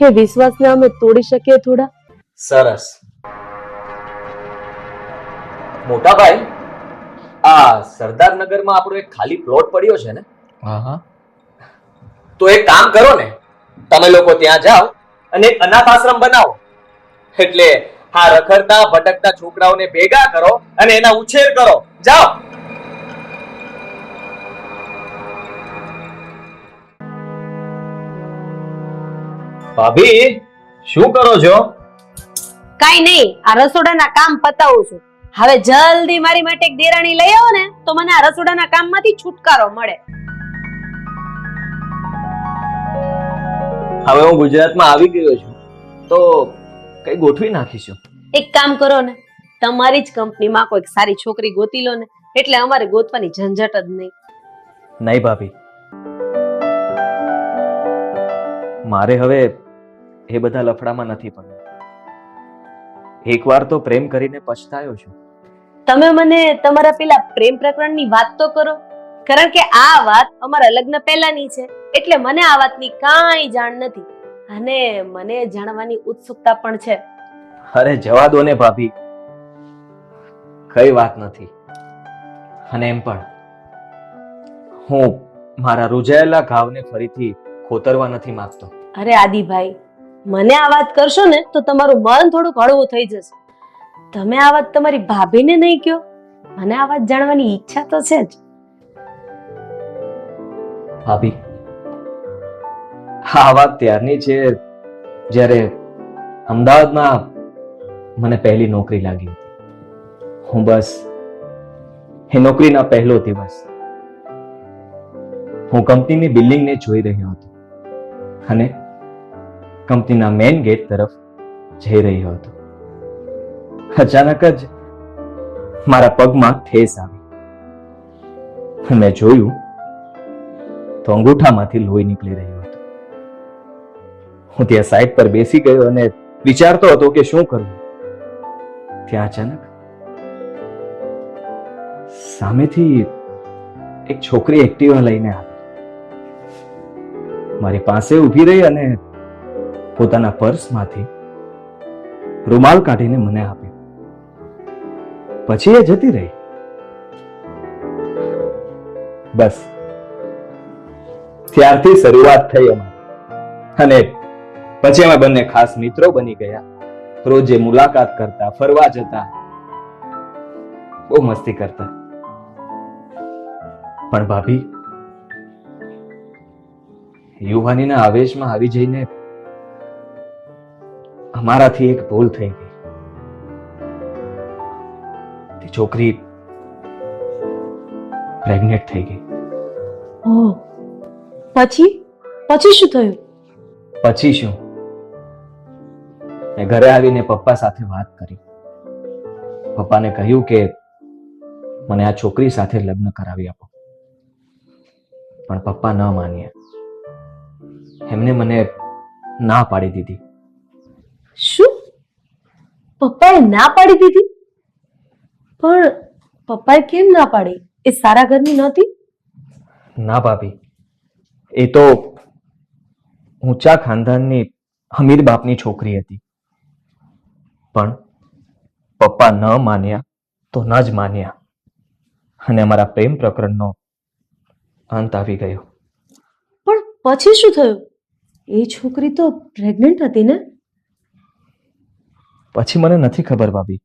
A: એ વિશ્વાસને અમે તોડી શકીએ થોડા?
B: સરસ. મોટા ભાઈ, આ સરદારનગરમાં આપણો એક ખાલી પ્લોટ પડ્યો છે ને?
E: હા હા,
B: તો એક કામ કરો ને, તમે લોકો ત્યાં જાઓ અને એક અનાથ આશ્રમ બનાવો. એટલે આ રખડતા ભટકતા છોકરાઓને ભેગા કરો અને એના ઉછેર કરો. જાઓ. ભાભી, શું કરો છો?
A: કઈ નહીં, આ રસોડાના કામ પતાવું છું. હવે જલ્દી મારી માટે એક દેરાણી લઈ આવો ને તો મને આ રસોડાના કામમાંથી છુટકારો મળે.
B: હવે હું ગુજરાતમાં આવી ગયો છું તો કઈ ગોઠવી નાખીશું.
A: એક કામ કરો ને, તમારી જ કંપનીમાં કોઈક સારી છોકરી ગોતી લો ને, એટલે અમારે ગોતવાની ઝંઝટ જ નહીં.
B: નહીં ભાભી, મારે હવે એ બધા લફડામાં નથી પડવું. એકવાર તો પ્રેમ કરીને પછતાયો છું.
A: તમે મને તમારા પેલા પ્રેમ પ્રકરણની વાત તો કરો, કારણ કે આ વાત અમારા લગ્ન પહેલાની છે, એટલે મને આ વાતની કાંઈ જાણ નથી અને મને જાણવાની ઉત્સુકતા પણ છે.
B: અરે જવા દો ને ભાભી, કઈ વાત નથી. અને એમ પણ હું મારા રૂજાયેલા ઘાવને ફરીથી કોતરવા નથી માંગતો.
A: અરે આદિભાઈ, મને આ વાત કરશો ને તો તમારું મન થોડુંક હળવું થઈ જશે. તમે આ વાત તમારી ભાભીને નહીં કહો. મને આ વાત જાણવાની ઈચ્છા તો છે જ.
B: ભાભી, આ વાત ત્યારની છે જ્યારે અમદાવાદમાં મને પહેલી નોકરી લાગી હતી. હું બસ એ નોકરીના પહેલો દિવસ હું કંપનીની બિલ્ડિંગને જોઈ રહ્યો હતો અને કંપનીના મેઇન ગેટ તરફ જઈ રહ્યો હતો. અચાનક જ મારા પગમાં ઠેસ આવી. મેં જોયું તો અંગૂઠામાંથી લોહી નીકળી રહ્યું હતું. હું ત્યાં સાઈડ પર બેસી ગયો અને વિચારતો હતો કે શું કરવું. ત્યાં અચાનક સામેથી એક છોકરી એક્ટિવા લઈને આવી. મારી પાસે ઊભી રહી અને પોતાના પર્સમાંથી રૂમાલ કાઢીને મને આપ્યો. પછી એ જતી રહી. બસ ત્યારથી શરૂઆત થઈ અમારી અને પછી અમે બંને ખાસ મિત્રો બની ગયા. રોજે મુલાકાત કરતા, ફરવા જતા, બહુ મસ્તી કરતા. પણ ભાભી, યુવાનીના આવેશમાં આવી જઈને અમારાથી એક ભૂલ થઈ ગઈ. તે છોકરી પ્રેગ્નેન્ટ થઈ ગઈ.
A: ઓહ, પછી પછી શું થયું?
B: પછી શું? મેં ઘરે આવીને પપ્પા સાથે વાત કરી. પપ્પાને કહ્યું કે મને આ છોકરી સાથે લગ્ન કરાવી આપો. પણ પપ્પા ન માન્યા. એમને મને ના પાડી દીધી.
A: શું? પપ્પાએ ના પાડી દીધી? પણ પપ્પાએ કેમ ના પાડી? એ સારા ઘરની નહોતી?
B: ના ભાભી, એ તો ઊંચા ખાનદાનની અમીર બાપની છોકરી હતી. પણ પપ્પા ન માન્યા તો ન જ માન્યા અને અમારા પ્રેમ પ્રકરણનો અંત આવી ગયો.
A: પણ પછી શું થયું? એ છોકરી તો પ્રેગ્નન્ટ હતી ને?
B: પછી મને નથી ખબર ભાભી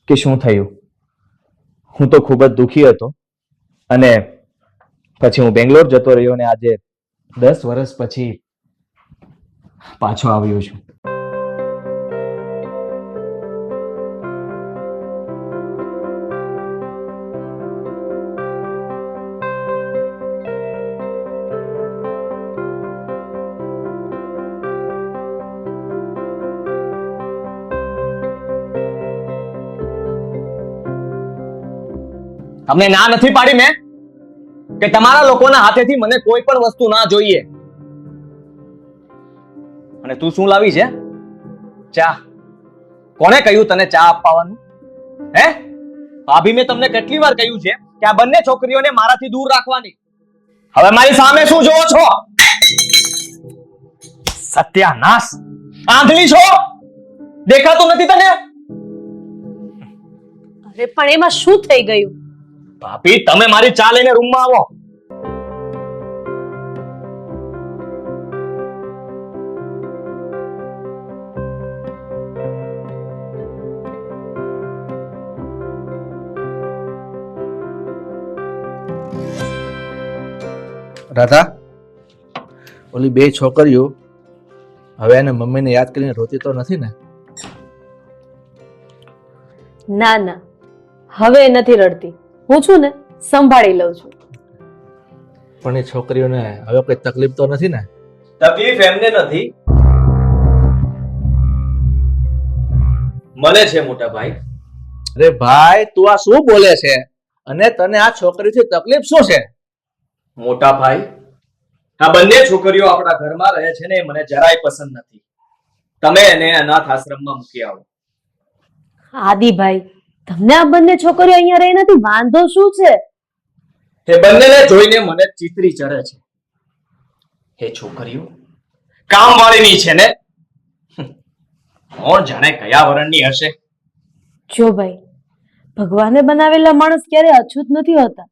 B: કે શું થયું. હું તો ખૂબ જ દુઃખી હતો અને પછી હું બેંગ્લોર જતો રહ્યો અને આજે 10 વર્ષ પછી પાછો આવ્યો છું. તમને ના નથી પાડી મેં કે તમારા લોકોના હાથેથી મને કોઈ પણ વસ્તુ ના જોઈએ. અને તું શું લાવી છે? ચા. કોણે કહ્યું તને ચા આપવાનું? હે ભાભી, મેં તમને કેટલી વાર કહ્યું છે કે આ બંને છોકરીઓને મારાથી દૂર રાખવાની. હવે મારી સામે શું જોવો છો? સત્યાનાશ! આંધળી છો? દેખાતું નથી તને?
A: અરે પણ એમાં શું થઈ ગયું?
B: ભાભી, તમે મારી ચા લઈને રૂમમાં આવો.
E: રાધા, ઓલી બે છોકરીઓ હવે એને મમ્મીને યાદ કરીને રોતી તો નથી ને?
A: ના ના, હવે નથી રડતી. હું છું ને, સંભાળી લઉં છું.
E: પણ એ છોકરીઓને હવે કોઈ તકલીફ તો નથી ને?
B: તકલીફ એમને નથી, મને છે મોટા ભાઈ.
E: અરે ભાઈ, તું આ શું બોલે છે? અને તને આ છોકરીથી તકલીફ શું છે?
B: મોટા ભાઈ, આ બંને છોકરીઓ આપણા ઘરમાં રહે છે ને એ મને જરાય પસંદ નથી. તમે એને અનાથ આશ્રમમાં મૂકી આવો.
A: આદિભાઈ, તમને આ બંને છોકરીઓ અહીંયા રહી નથી, વાંધો શું છે?
B: એ બંનેને જોઈને મને ચિતરી ચડે છે. એ છોકરીઓ કામવાળીની છે ને? કોણ જાણે કયા વરણની હશે?
A: જો ભાઈ, ભગવાને બનાવેલા માણસ ક્યારે અછૂત નથી હોતા.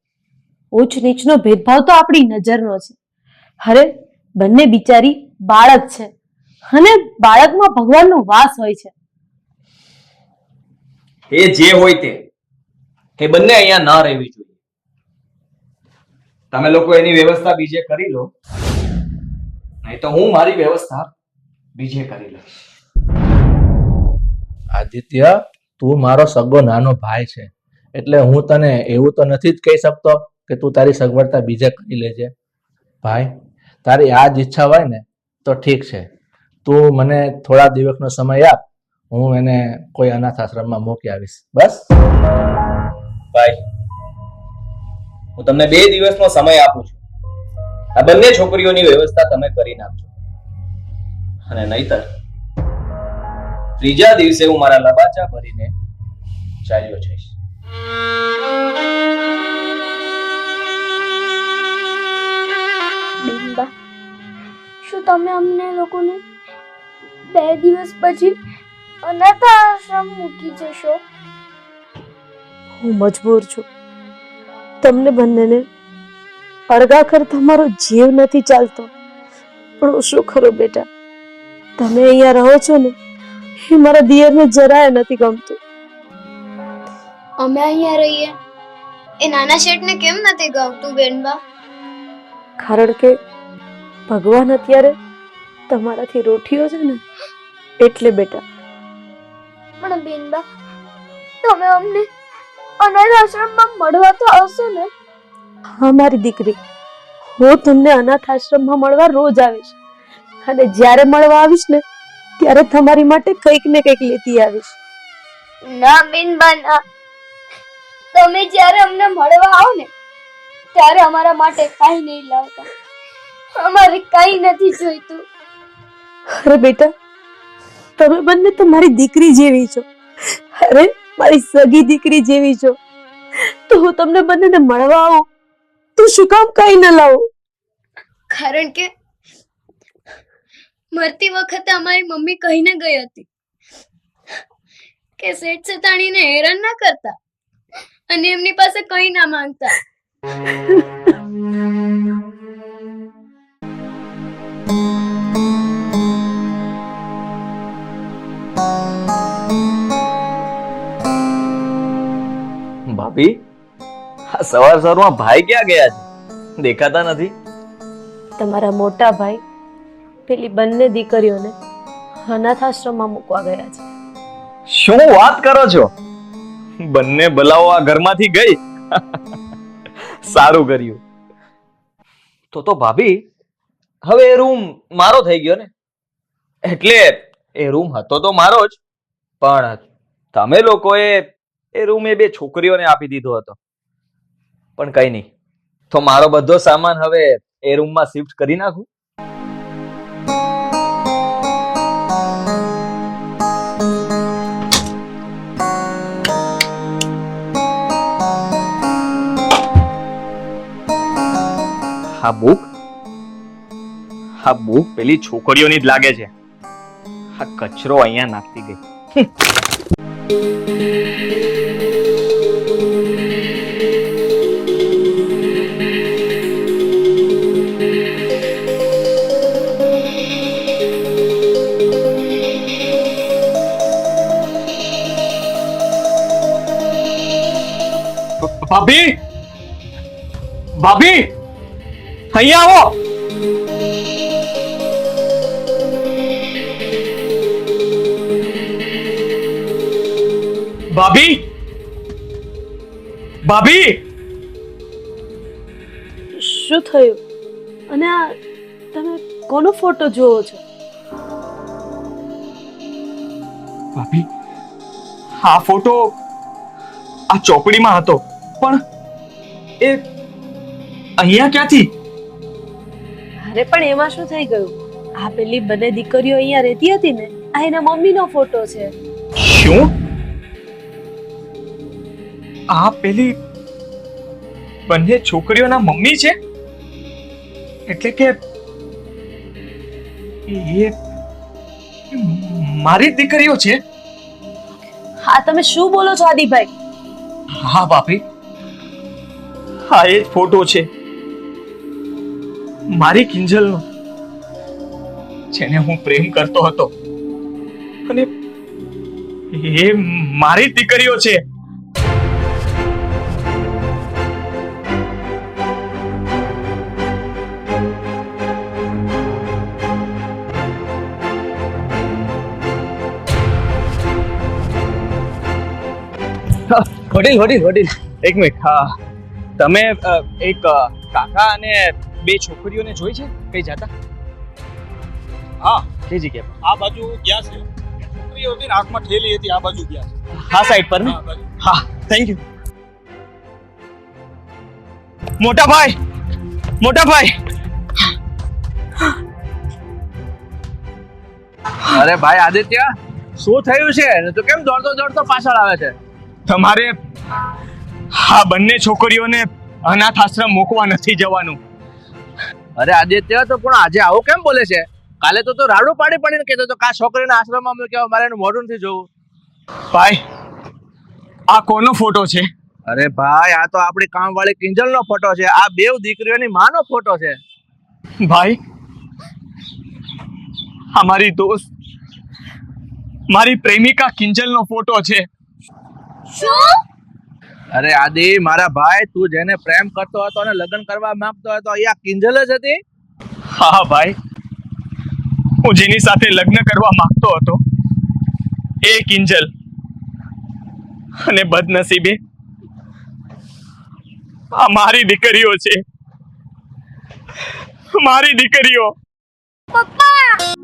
A: ઉચ્ચ નીચનો ભેદભાવ તો આપણી નજરનો છે. અરે બંને બિચારી બાળક છે અને બાળકમાં ભગવાનનો વાસ હોય છે.
B: એ જે હોય તે એ બંને અહીંયા ના રહેવી જોઈએ. તમે લોકો એની વ્યવસ્થા બીજે કરી લો, નહીં તો હું મારી વ્યવસ્થા બીજે કરી લઈશ.
E: આદિત્ય, તું મારો સગો નાનો ભાઈ છે, એટલે હું તને એવું તો નથી જ કહી શકતો કે તું તારી સગવડતા બીજે કરી લેજે. ભાઈ, તારી આ જ ઈચ્છા હોય ને તો ઠીક છે. તું મને થોડા દિવસનો સમય આપ, હું એને કોઈ અનાથ આશ્રમમાં મૂકી આવીશ. બસ.
B: ભાઈ, હું તમને 2 દિવસનો સમય આપું છું. આ બંને છોકરીઓની વ્યવસ્થા તમે કરી નાખજો, અને નહીતર 3જા દિવસે હું મારા લબાચા ભરીને ચાલ્યો જઈશ.
C: બિંબા, શું તમે અમને લોકોને 2 દિવસ પછી અનાથ આશ્રમ મૂકી જશો?
A: હું મજબૂર છું. તમને બંનેને અળગા કરતા મારો જીવ નથી ચાલતો, પણ હું શું કરું બેટા? તમે અહીંયા રહો છો ને એ મારા દિયરને જરાય નથી ગમતું.
C: અમે અહીંયા રહીએ એ નાના શેઠને કેમ નથી ગમતું બેનબા?
A: કારણ કે ભગવાન અત્યારે તમારાથી રોઠીઓ છે ને, એટલે બેટા.
C: પણ બેનબા, તમે અમને અનાથ આશ્રમમાં મળવા તો આવશો ને?
A: હા મારી દીકરી, હું તમને અનાથ આશ્રમમાં મળવા રોજ આવીશ, અને જ્યારે મળવા આવીશ ને ત્યારે તમારી માટે કંઈક ને કંઈક લેતી આવીશ.
C: ના બેનબા ના, તમે જ્યારે અમને મળવા આવો ને ત્યારે અમારા માટે કાંઈ નહીં લાવતા. અમારે કાંઈ નથી જોઈતું.
A: અરે બેટા, તમે બંને તો મારી દીકરી જેવી છો. અરે મારી સગી દીકરી જેવી છો, તો હું તમને બંનેને મળવા આવું તો શું કામ કઈ ન લાવું?
C: કારણ કે મરતી વખતે અમારી મમ્મી કહીને ગઈ હતી કે શેઠ સતાણીને હેરાન ના કરતા અને એમની પાસે કંઈ ના માંગતા.
B: ભાભી, આ સવારમાં ભાઈ ક્યાં ગયા છે? દેખાતા નથી.
A: તમારા મોટા ભાઈ પેલી બંને દીકરીઓને અનાથ આશ્રમમાં મૂકવા ગયા છે.
B: શું વાત કરો છો? બંને બલાઓ આ ઘરમાંથી ગઈ. સારું કર્યું. તો ભાભી, હવે એ રૂમ મારો થઈ ગયો ને? એટલે એ રૂમ હતો તો મારો જ, પણ તમે લોકોએ એ રૂમ એ 2 છોકરીઓને આપી દીધો હતો. પણ કઈ નહીં, તો મારો બધો સામાન હવે એ રૂમમાં શિફ્ટ કરી નાખું. આ બુક પેલી છોકરીઓની જ લાગે છે. આ કચરો અહીંયા નાખતી ગઈ. ભાભી, ભાભી, અહીંયા આવો. ભાભી, ભાભી,
A: શું થયું? અને આ તમે કોનો ફોટો જોવો છો?
B: ભાભી, આ ફોટો આ ચોપડીમાં હતો, પણ એ અહીંયા ક્યાંથી?
A: અરે પણ એમાં શું થઈ ગયું? આ પેલી બંને દીકરીઓ અહીંયા રહેતી હતી ને, આ એના મમ્મીનો ફોટો છે.
B: શું? આ પેલી બંને છોકરીઓના મમ્મી છે? એટલે કે એ મારી દીકરીઓ છે?
A: હા, તમે શું બોલો છો આદિભાઈ?
B: હા ભાભી, હા એ જ ફોટો છે મારી કિંજલનો. જેને હું પ્રેમ કરતો હતો અને એ મારી દીકરીઓ છે. વડીલ એક મિનિટ. હા, તમે એક કાકા અને બે છોકરીઓને જોઈ છે કઈ જતા?
F: હા,
B: કઈ જગ્યા પર?
F: આ બાજુ ગયા છે. છોકરીઓ હતી ને આંખમાં ઠેલી હતી, આ બાજુ ગયા છે.
B: હા, સાઈડ પર ને?
F: હા, બાજુ.
B: હા, થેન્ક યુ. મોટા ભાઈ,
E: અરે ભાઈ આદિત્ય, શું થયું છે? તું કેમ દોડતો પાછળ આવે છે?
B: તમારે આ બંને છોકરીઓને અનાથ આશ્રમ મૂકવા નથી જવાનું.
E: અરે આદિત્ય, તો પણ આજે આવું કેમ બોલે છે? કાલે તો રાડું પાડીને કહેતો તો કા છોકરીને આશ્રમમાં મૂક્યા, મારે એનું મોઢું નથી જોવું.
B: ભાઈ, આ કોનો ફોટો છે?
E: અરે ભાઈ, આ તો આપણી કામવાળી કિંજલનો ફોટો છે. આ બેવ દીકરીઓની માનો ફોટો છે.
B: ભાઈ, અમારી દોસ્ત, મારી પ્રેમિકા કિંજલનો ફોટો છે.
E: અરે આદિ, મારા ભાઈ, તું જેને પ્રેમ કરતો હતો અને લગ્ન કરવા માંગતો હતો, અહીંયા કિંજલ જ હતી.
B: હા ભાઈ, હું જેની સાથે લગ્ન કરવા માંગતો હતો એ કિંજલ. અને બદનસીબે આ મારી દીકરીઓ છે. મારી દીકરીઓ.
C: પપ્પા